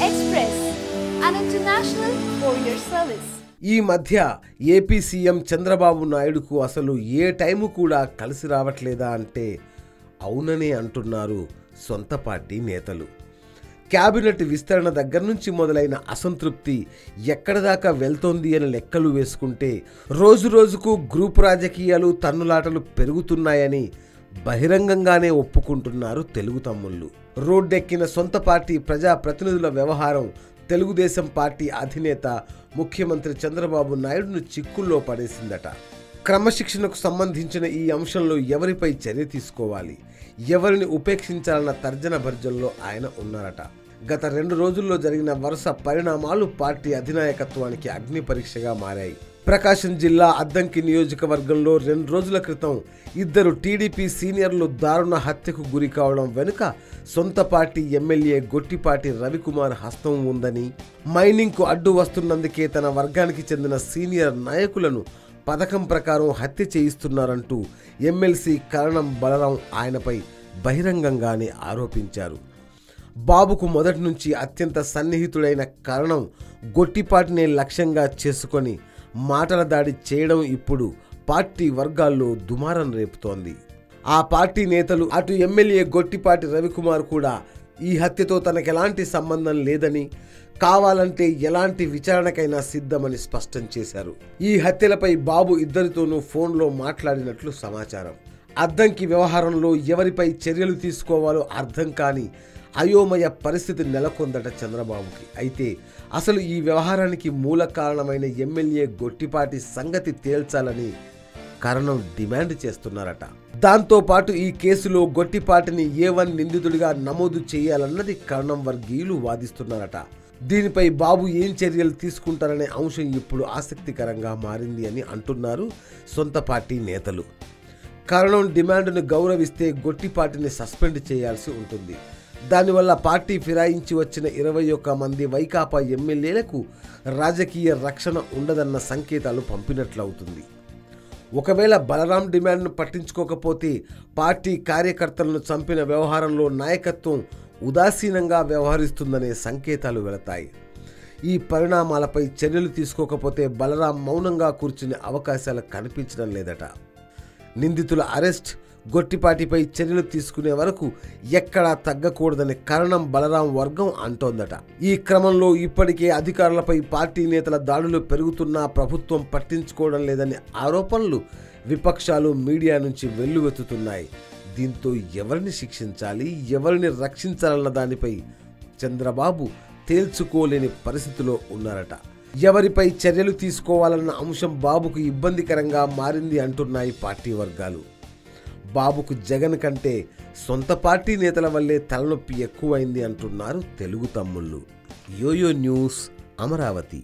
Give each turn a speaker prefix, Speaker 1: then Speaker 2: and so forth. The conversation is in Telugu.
Speaker 1: Express, an international courier service.
Speaker 2: ఈ మధ్య ఏపీ సీఎం చంద్రబాబు నాయుడుకు అసలు ఏ టైము కూడా కలిసి రావట్లేదా అంటే అవుననే అంటున్నారు సొంత పార్టీ నేతలు. క్యాబినెట్ విస్తరణ దగ్గర నుంచి మొదలైన అసంతృప్తి ఎక్కడ దాకా వెళ్తోంది అని లెక్కలు వేసుకుంటే రోజు రోజుకు గ్రూప్ రాజకీయాలు తన్నులాటలు పెరుగుతున్నాయని బహిరంగంగానే ఒప్పుకుంటున్నారు తెలుగు తమ్ముళ్ళు. రోడ్డెక్కిన సొంత పార్టీ ప్రజాప్రతినిధుల వ్యవహారం తెలుగుదేశం పార్టీ అధినేత ముఖ్యమంత్రి చంద్రబాబు నాయుడును చిక్కుల్లో పడేసిందట. క్రమశిక్షణకు సంబంధించిన ఈ అంశంలో ఎవరిపై చర్య తీసుకోవాలి, ఎవరిని ఉపేక్షించాలన్న తర్జన భర్జనలో ఆయన ఉన్నారట. గత 2 రోజుల్లో జరిగిన వరుస పరిణామాలు పార్టీ అధినాయకత్వానికి అగ్ని పరీక్షగా మారాయి. ప్రకాశం జిల్లా అద్దంకి నియోజకవర్గంలో 2 రోజుల క్రితం 2 టీడీపీ సీనియర్లు దారుణ హత్యకు గురి కావడం వెనుక సొంత పార్టీ ఎమ్మెల్యే గొట్టిపాటి రవికుమార్ హస్తం ఉందని, మైనింగ్కు అడ్డు వస్తున్నందుకే తన వర్గానికి చెందిన సీనియర్ నాయకులను పథకం ప్రకారం హత్య చేయిస్తున్నారంటూ ఎమ్మెల్సీ కరణం బలరాం ఆయనపై బహిరంగంగానే ఆరోపించారు. బాబుకు మొదటి నుంచి అత్యంత సన్నిహితుడైన కరణం గొట్టిపాటినే లక్ష్యంగా చేసుకొని మాటల దాడి చేయడం ఇప్పుడు పార్టీ వర్గాల్లో దుమారం రేపుతోంది. ఆ పార్టీ నేతలు అటు ఎమ్మెల్యే గొట్టిపాటి రవికుమార్ కూడా ఈ హత్యతో తనకెలాంటి సంబంధం లేదని, కావాలంటే ఎలాంటి విచారణకైనా సిద్ధమని స్పష్టం చేశారు. ఈ హత్యలపై బాబు ఇద్దరితోనూ ఫోన్లో మాట్లాడినట్లు సమాచారం. అద్దంకి వ్యవహారంలో ఎవరిపై చర్యలు తీసుకోవాలో అర్థం కాని అయోమయ పరిస్థితి నెలకొందట చంద్రబాబుకి. అయితే అసలు ఈ వ్యవహారానికి మూల కారణమైన ఎమ్మెల్యే గొట్టిపాటి సంగతి తేల్చాలని కరణం డిమాండ్ చేస్తున్నారట. దాంతోపాటు ఈ కేసులో గొట్టిపాటిని A1 నిందితుడిగా నమోదు చేయాలన్నది కరణం వర్గీయులు వాదిస్తున్నారట. దీనిపై బాబు ఏం చర్యలు తీసుకుంటారనే అంశం ఇప్పుడు ఆసక్తికరంగా మారింది అని అంటున్నారు సొంత పార్టీ నేతలు. కరణం డిమాండ్ను గౌరవిస్తే గొట్టిపాటిని సస్పెండ్ చేయాల్సి ఉంటుంది. దానివల్ల పార్టీ ఫిరాయించి వచ్చిన 21 మంది వైకాపా ఎమ్మెల్యేలకు రాజకీయ రక్షణ ఉండదన్న సంకేతాలు పంపినట్లవుతుంది. ఒకవేళ బలరాం డిమాండ్ను పట్టించుకోకపోతే పార్టీ కార్యకర్తలను చంపిన వ్యవహారంలో నాయకత్వం ఉదాసీనంగా వ్యవహరిస్తుందనే సంకేతాలు వెళతాయి. ఈ పరిణామాలపై చర్యలు తీసుకోకపోతే బలరాం మౌనంగా కూర్చునే అవకాశాలు కనిపించడం లేదట. నిందితుల అరెస్ట్, గొట్టిపాటిపై చర్యలు తీసుకునే వరకు ఎక్కడా తగ్గకూడదని కరణం బలరాం వర్గం అంటోందట. ఈ క్రమంలో ఇప్పటికే అధికారులపై పార్టీ నేతల దాడులు పెరుగుతున్నా ప్రభుత్వం పట్టించుకోవడం లేదని ఆరోపణలు విపక్షాలు, మీడియా నుంచి వెల్లువెత్తుతున్నాయి. దీంతో ఎవరిని శిక్షించాలి, ఎవరిని రక్షించాలన్న దానిపై చంద్రబాబు తేల్చుకోలేని పరిస్థితిలో ఉన్నారట. ఎవరిపై చర్యలు తీసుకోవాలన్న అంశం బాబుకు ఇబ్బందికరంగా మారింది అంటున్నాయి పార్టీ వర్గాలు. బాబుకు జగన్ కంటే సొంత పార్టీ నేతల వల్లే తలనొప్పి ఎక్కువైంది అంటున్నారు తెలుగు తమ్ముళ్ళు. Yoyo news, Amaravati.